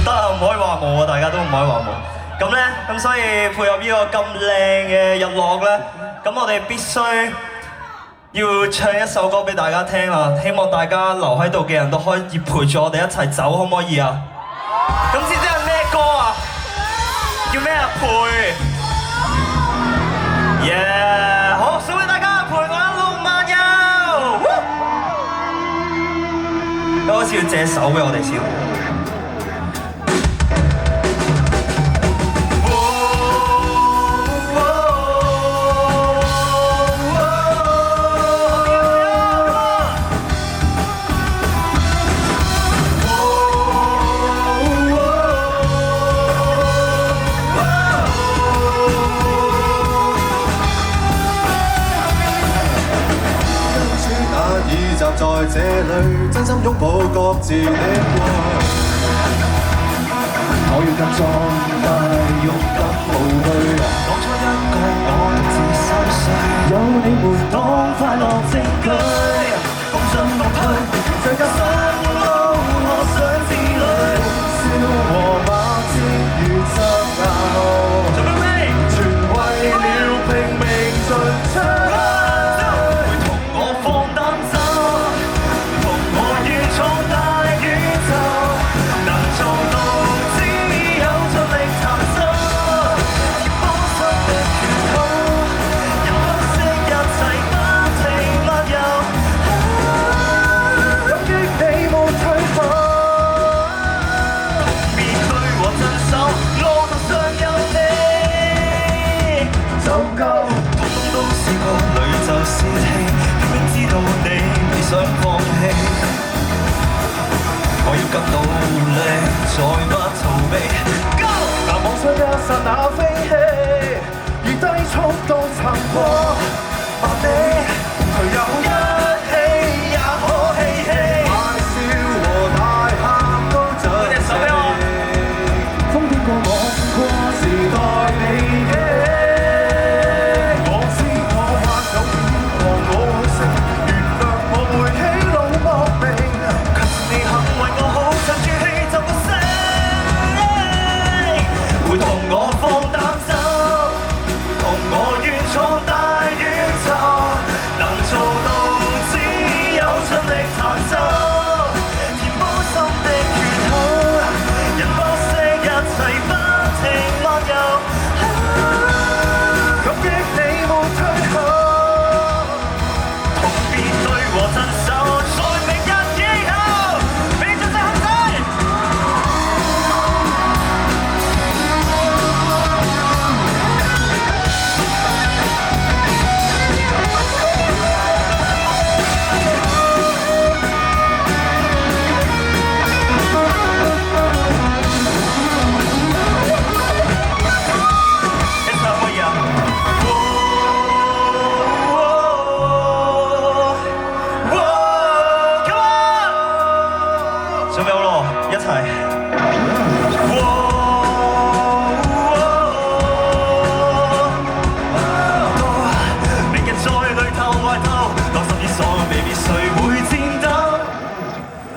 得啦，唔可以話冇啊，大家都唔可以話冇。咁咧，咁所以配合呢個咁靚嘅日落咧，咁我哋必須要唱一首歌俾大家聽啦。希望大家留喺度嘅人都可以陪住我哋一齊走，可唔可以啊？咁知唔知係咩歌啊？叫咩啊？陪。耶！好，送俾大家陪我路漫遊。咁好似要借手俾我哋先。在這裏，真心擁抱各自的愛。我要更壯大，勇敢無懼。講出一個我獨自心碎。有你們當快樂證據，共進共退，最夾心路我想之旅。笑和罵戰如爭拗，全為了拼命進出。想放棄，我要更努力，再不逃避。但妄想一剎那飛起，如低速都撐過百里，誰有一起也可嬉戲。大笑和大喊都盡死，風飄過我過時代你嘅。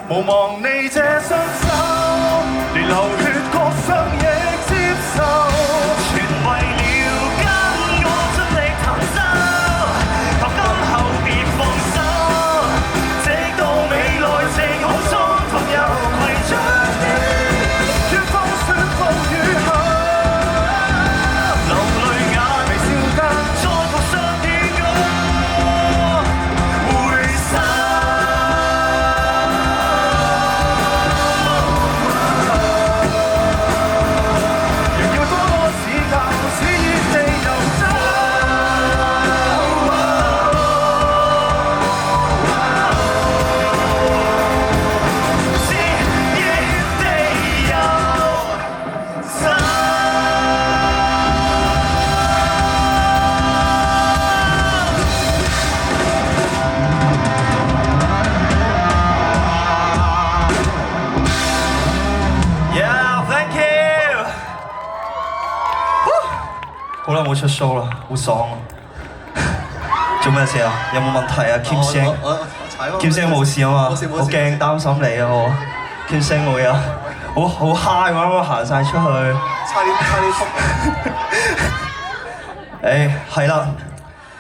無望你這雙手，連流血割傷亦接受，全為了跟我盡力彈奏。求今後別放手，直到未來正好中同遊，攜着你，於風雪風雨後，流淚眼微笑間，再撲上天高，回首。好耐冇出 show 啦，好爽啊！做咩事啊？有冇問題啊？Kim 聲，Kim 聲冇事啊嘛，好驚擔心你啊我。Kim Sing 冇嘢啊，好 high 喎，啱啱行晒出去。差啲哭。誒係啦，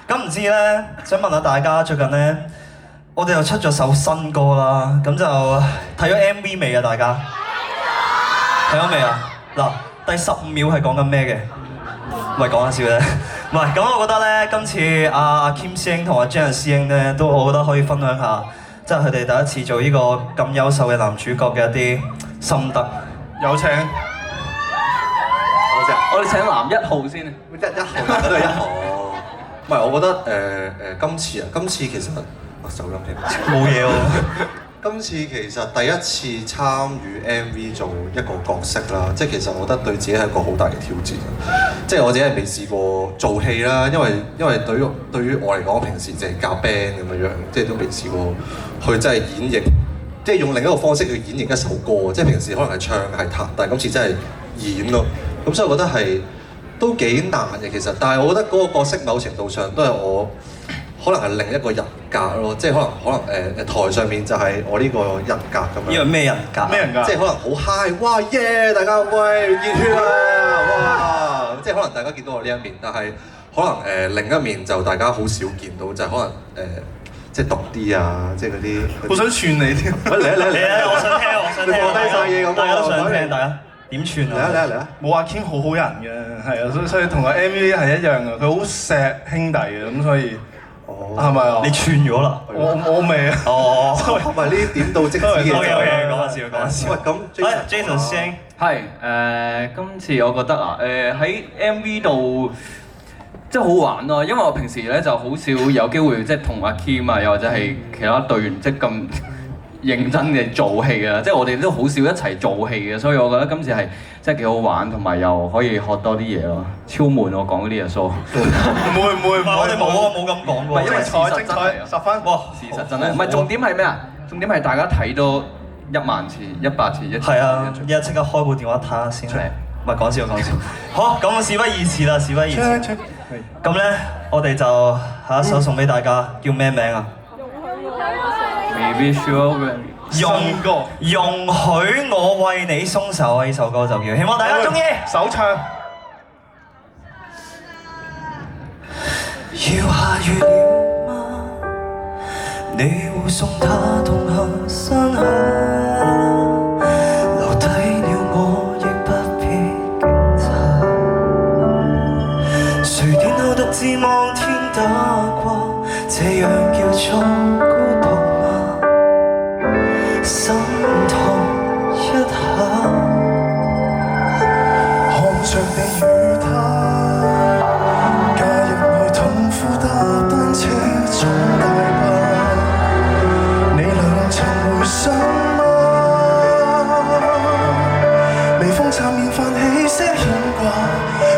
咁唔知咧，想問下大家最近咧，我哋又出咗首新歌啦，咁就睇咗 MV 未啊？大家睇咗未啊？嗱，第15秒係講緊咩嘅？唔係講下笑啫，唔係咁，我覺得咧，今次阿 Kim 師兄同阿 Janice 師兄咧，都我覺得可以分享下，即係佢哋第一次做呢個咁優秀嘅男主角嘅一啲心得。有請。我哋請男1號先啊！一號，都係1號。唔係，我覺得今次其實手音添，冇嘢喎。今次其實第一次參與 MV 做一個角色啦，即係其實我覺得對自己係一個好大嘅挑戰。即係我自己係未試過做戲啦，因為對於我嚟講，平時淨係夾 band 咁樣，即係都未試過去真係演繹，即係用另一個方式去演繹一首歌。即係平時可能係唱係彈，但係今次真係演咯。咁所以我覺得係都幾難嘅其實，但係我覺得嗰個角色某程度上都係我可能係另一個人格咯，即係可能台上面就係我呢個人格咁樣。呢個咩人格？咩人㗎？即係可能好 high， 哇耶！大家喂熱血啊！哇！即係可能大家見到我呢一面，但係可能另一面就大家好少見到，就係可能即係毒啲啊，即係嗰啲。好想串你添。喂嚟啊嚟啊嚟啊！我想聽，我想聽。你放低晒嘢咁，大家都想聽，大家點串啊？嚟啊！冇阿 Kim 好人嘅，係啊，所以同個 MV 係一樣嘅，佢好錫兄弟嘅，咁所以係咪啊？你串咗啦？我未啊。哦，唔係呢啲點到即止嘅。好嘢，講下笑，講下笑。喂咁，Jason 師兄。係今次我覺得啊，喺 MV 度即係好玩咯，因為我平時咧就好少有機會即係同阿 Kim 啊，又或者係其他隊員即係咁認真嘅做戲啊，即係我哋都好少一齊做戲嘅，所以我覺得今次係真係幾好玩，同埋又可以學多啲嘢咯。超悶我講嗰啲嘢，蘇。唔會，我哋冇咁講過。因為事實真係10分。哇，事實真係唔係重點係咩啊？重點係大家睇多10000次、100次、1000次。係啊，依家即刻開部電話睇下先。唔係講笑。好，咁事不宜遲啦，事不宜遲。咁咧，我哋就下一首送俾大家，叫咩名啊？Maybe sure。容許我為你鬆手啊！呢首歌就叫，希望大家中意。首唱。要下雨了嗎？你會送他同行山下，留低了我亦不必警察。誰典後獨自望天打卦，這樣叫做孤獨嗎？心痛一下，看着你與他加入去痛苦搭單車總大吧，你倆曾回想嗎？微風擦面泛起些牽掛，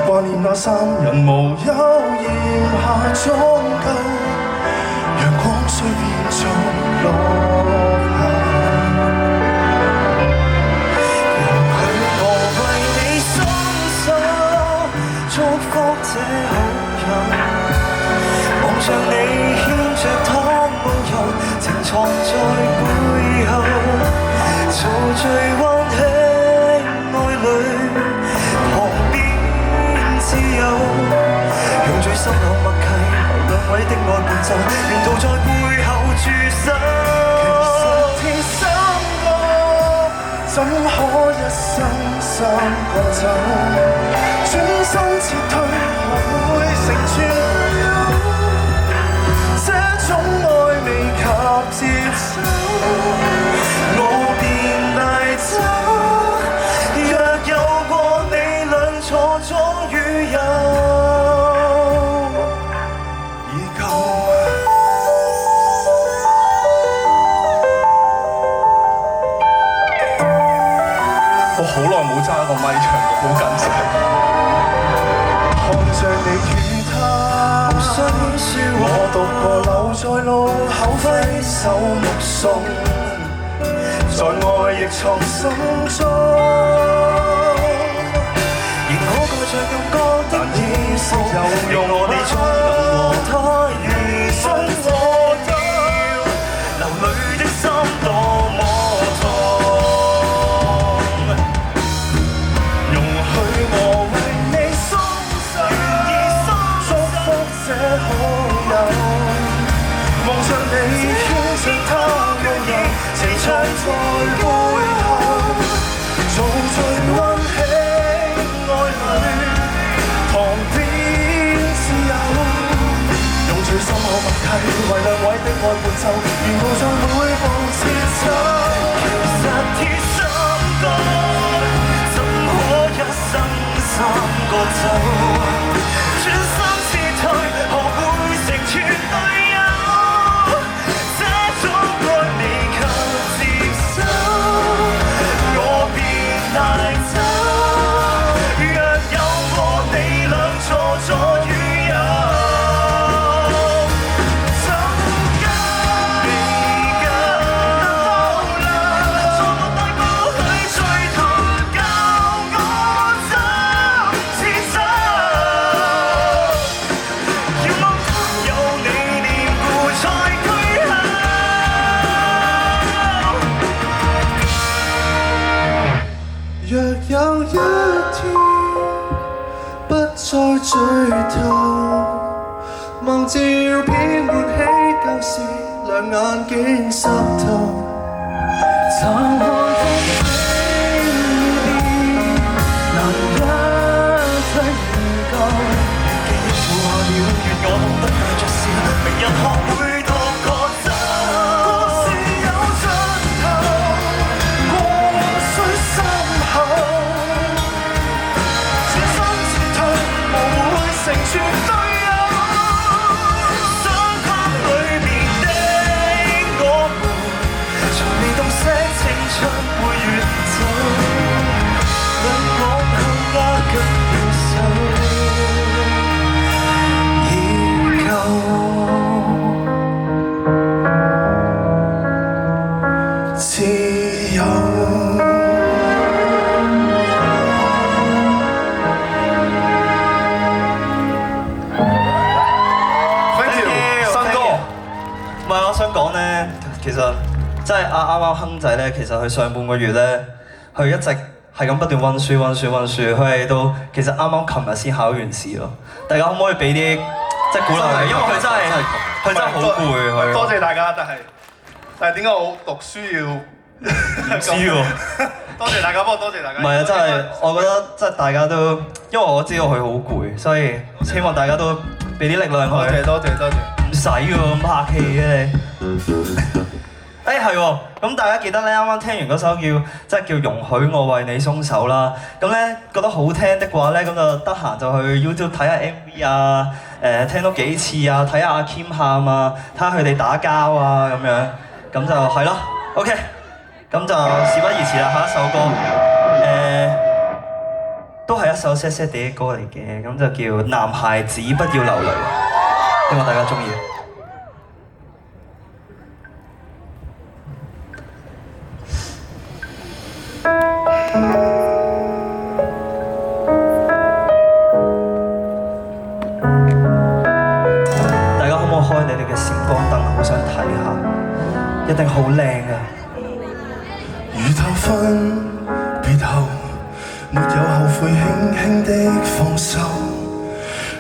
懷念那三人無憂炎夏終究，陽光雖變做落霞。祝福這好友，望着你牽着他夢遊，情藏在背後，做最溫馨愛侶，旁邊自由，用最深厚默契，兩位的愛伴奏，沿途在背後駐守。其實天生我，怎可一生三個走？轉身撤退，學會成全了，這種愛未及接受，我便帶走。若有過你倆錯綜與有，已夠。我好耐冇揸個咪唱，好緊張。看着你與他，我獨個留在路口揮手目送，在愛亦藏心中。仍可蓋着暗角的衣服，讓我哋終能和他遇上。我要流淚的心多麼痛。伴奏，沿路上每步節奏。其實鐵心歌，怎可一生三個奏？轉身撤退，學會成全隊友。這種愛你卻接受，我便帶走。若有我你倆錯左與右，怎解未夠啦？錯過帶過去，追途教我怎接受。要望他有你念故才退後。若有一天不再聚頭，望照片喚起舊時，兩眼竟濕透。殘看風景難一切如舊，記憶腐化了，願我懂得帶着笑，明日學會獨個走。故事有盡頭，過往雖深厚。轉身撤退，無會成全隊友。相框裏面的我們，從未洞悉青春會越走，兩往後握緊了手，已夠。自由。新歌，唔係我想講咧，其實即係啱啱亨仔咧，其實佢上半個月咧，佢一直係咁不斷温書，佢係到其實啱啱琴日先考完試咯。大家可唔可以俾啲即係鼓勵佢？因為佢真係好攰佢。多謝大家，但係點解我讀書要唔知喎。多謝大家，不過多謝大家。唔係啊，真係我覺得即係大家都，因為我知道佢好攰，所以希望大家都俾啲力量佢。多謝。唔使喎，咁客氣嘅你。誒係喎，咁大家記得咧，啱啱聽完嗰首叫即係叫容許我為你鬆手啦。咁咧覺得好聽的話咧，咁就得閒就去 YouTube 睇下 MV 啊，聽多幾次啊，睇下阿 Kim 喊啊，睇下佢哋打交啊咁樣，咁就係咯。OK，咁就事不宜遲啦，下一首歌都係一首 sad sad 哋嘅歌嚟嘅，咁就叫《男孩子不要流淚》，希望大家中意。大家可唔可以開你哋嘅閃光燈？好想睇下，一定好靚啊！如頭分別後，沒有後悔，輕輕的放手，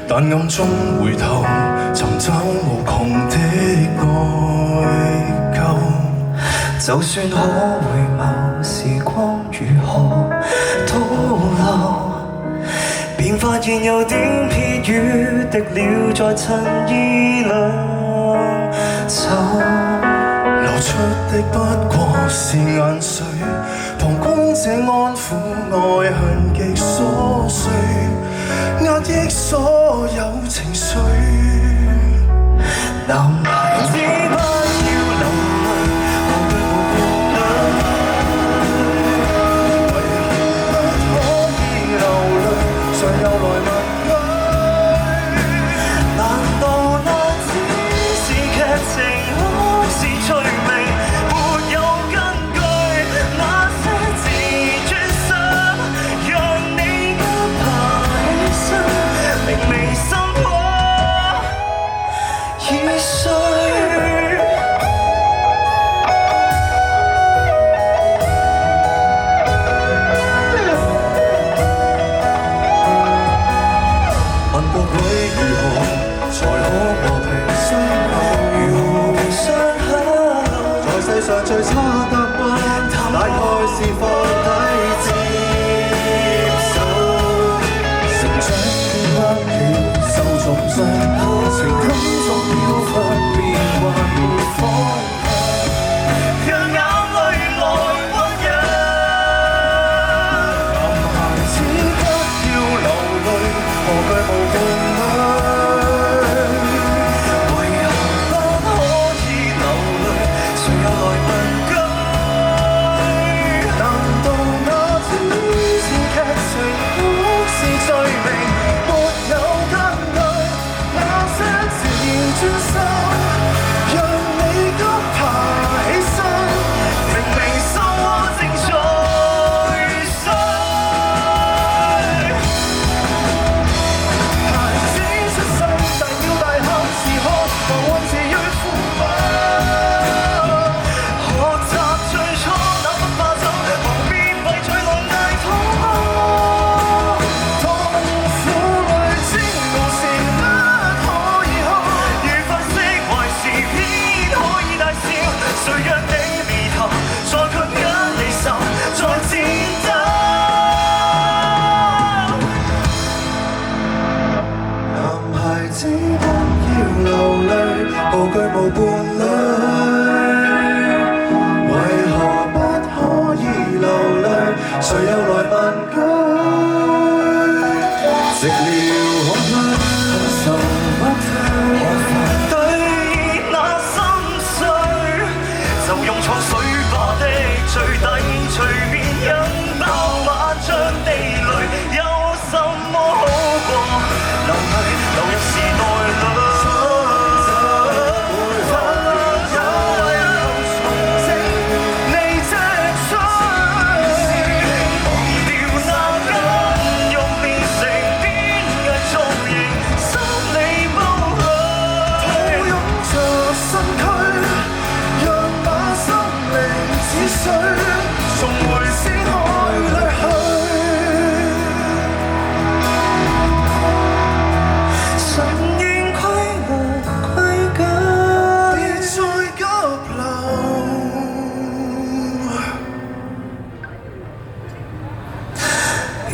但暗中回頭，尋找無窮的愛溝。就算可回眸，時光如何倒流，便發現有點撇雨滴了在襯衣兩袖。流出的不過是眼水，旁觀者安撫愛恨極瑣碎，壓抑所有情緒。男孩子不要流淚，看佢無顧慮，為何不可以流淚？誰又來問佢？難道那只是劇情，或是趣味？沒有根據，那些自尊心，讓你急爬起身，明媚心窩已碎。問各位如何才可和平相處？如何和平相口？在世上最差答案，大概是放低接受。成長的彎橋受重傷，情感中飄忽變幻沒法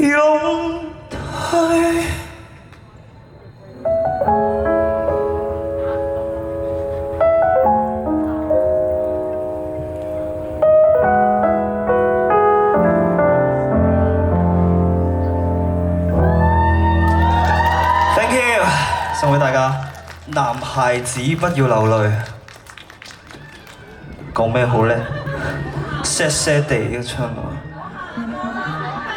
勇退。Thank you， 送俾大家。男孩子不要流淚，講咩好呢？sad sad 地嘅唱啊，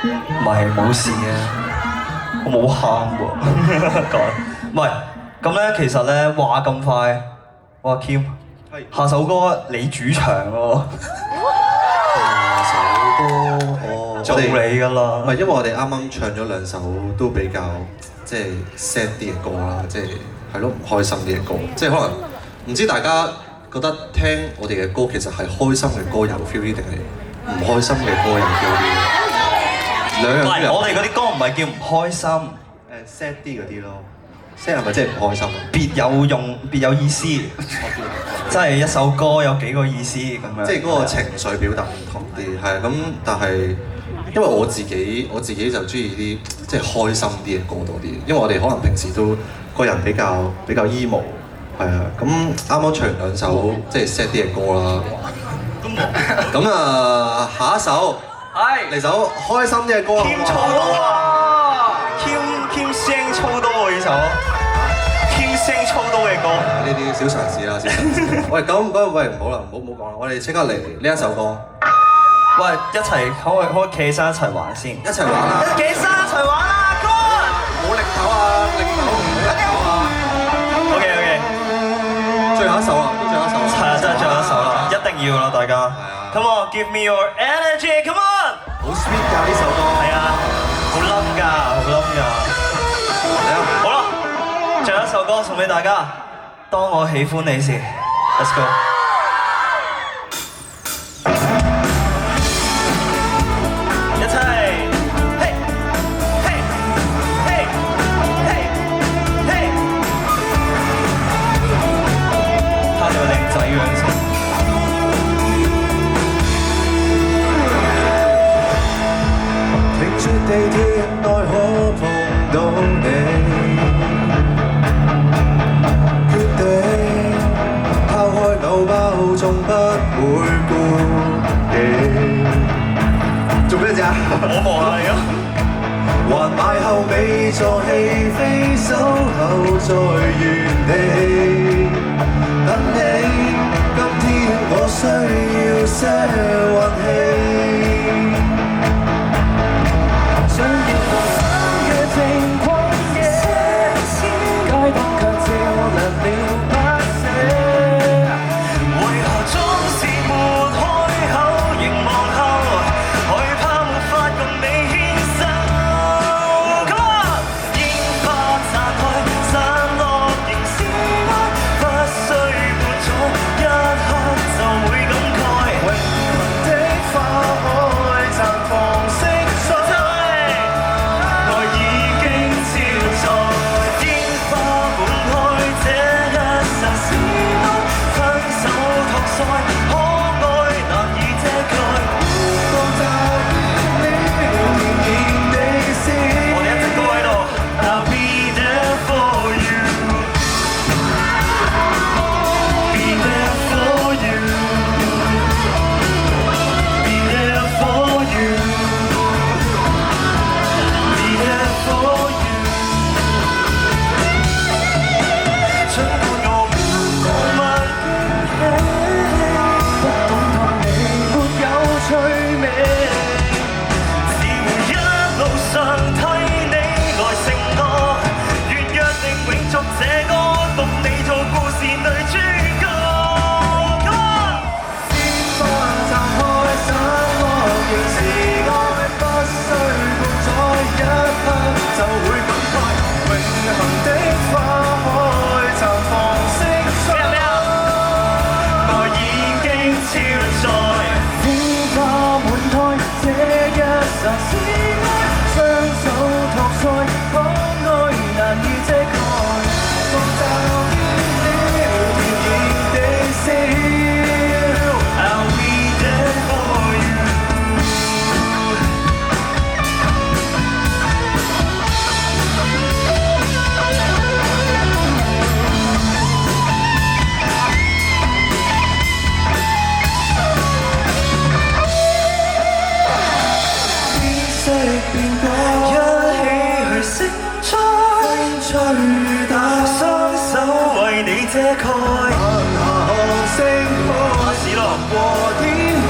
唔係冇事嘅，我冇喊喎。講唔係咁咧，其實咧話咁快，我話 Kim， 下首歌你主場喎。下首歌做你㗎啦。唔係因為我哋啱啱唱咗兩首都比較即係 sad 啲嘅歌啦，即係係咯唔開心啲嘅歌，即係可能唔知大家覺得聽我哋嘅歌其實係開心嘅歌有 feel 啲定係唔開心嘅歌有 feel 啲？兩樣都有。我哋嗰啲歌唔係叫唔開心，sad 啲嗰啲咯。sad 係咪即係唔開心啊？別有用，別有意思，即係一首歌有幾個意思咁樣。即係嗰個情緒表達唔同啲，係咁，但係因為我自己就中意啲即係開心啲嘅歌多啲，因為我哋可能平時都個人比較 emo， 係啊，咁啱啱唱完兩首即係 sad 啲嘅歌啦，咁啊下一首嚟首開心啲嘅歌添粗多啊！添聲粗多喎呢首，添聲粗多嘅歌。呢啲小嘗試啦，小嘗試。喂，咁喂唔好啦，唔好講啦，我哋即刻嚟呢一首歌。喂，一齊可唔可以企起身一齊玩先？一齊玩啦！企起身一齊玩啦 ，Come on！冇力頭啊，力頭唔好力頭啊。OK， 最後一首啦，都最後一首啦。係啊，真係最後一首啦，一定要啦，大家。Come on，give me your energy，Come on！好 sweet 㗎呢首歌。係啊，好冧㗎，好冧㗎。好啦，最後一首歌送俾大家，當我喜歡你時 ，Let's go。地鐵內可碰到你，決定拋開偶包，縱不會顧忌。做咩啫？我望下你啊！還買後尾座戲，飛手後在原地等你。今天我需要些運氣。想要放生嘅情況嘅，街燈卻照亮了不捨。為何總是沒開口，凝望後，害怕沒法共你牽手。Come on， 煙花散開，散落仍是愛，不需伴咗一刻就會感慨。永恆的花海綻放色彩。色變改，一起去勝賽，風吹打，雙手為你遮蓋。下星海，是咯。和天空。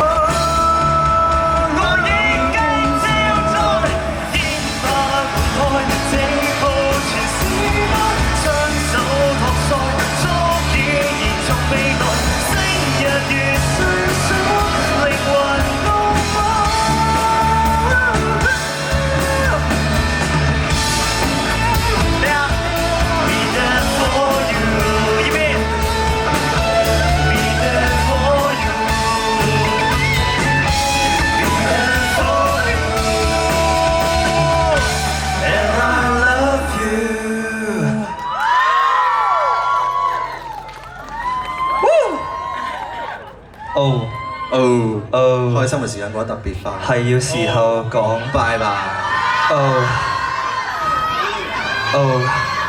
我已經照在煙花滿開，這部全是愛，雙手托腮，足以延續未來，星日如星數，靈魂共舞。Be there for you，依邊？Be there for you。Be there for you, and I love you. Oh 哦 oh，開心嘅時間過得特別快。係要時候講拜拜。 oh oh。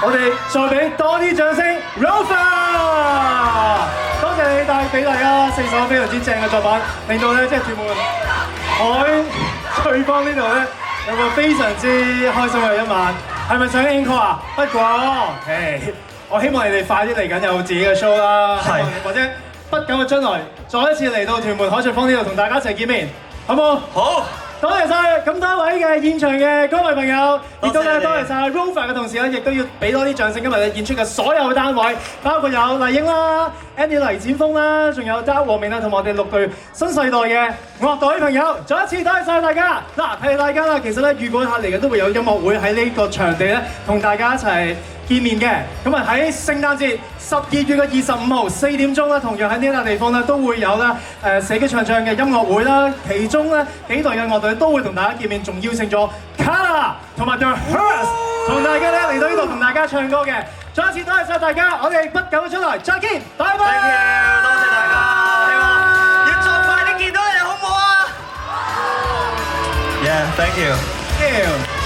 我哋再俾多啲掌聲 ，Rover！多謝你帶俾大家4首非常之正嘅作品，令到咧即係屯門海翠芳呢度咧有個非常之開心嘅一晚。係咪想 encore 啊？不過，我希望你哋快啲嚟緊有自己嘅 show 啦，係或者不久嘅將來再一次嚟到屯門海翠芳呢度同大家一齊見面，好冇？好。多謝晒咁多位嘅現場嘅各位朋友，亦都咧多謝多謝晒 Rover 嘅同事咧，亦都要俾多啲掌聲。今日嘅演出嘅所有單位，包括有麗英啦、Andy 黎展峰啦，仲有德和明啦，同埋我哋6隊新世代嘅樂隊朋友，再一次多謝晒大家。嗱，提大家啦，其實咧預告下嚟嘅都會有音樂會喺呢個場地咧，同大家一齊見面嘅。咁啊喺聖誕節12月嘅25號4點鐘咧，同樣喺呢一笪地方咧都會有啦社區唱唱嘅音樂會啦。其中咧幾隊嘅樂隊都會同大家見面，仲邀請咗 Kala 同埋 The Hearst 同大家咧嚟到呢度同大家唱歌嘅。再一次多謝晒大家，我哋不久出來再見，拜拜。Thank you，多謝大家。希望要再快啲見到你哋，好唔好啊？Yeah，thank you。 Thank you。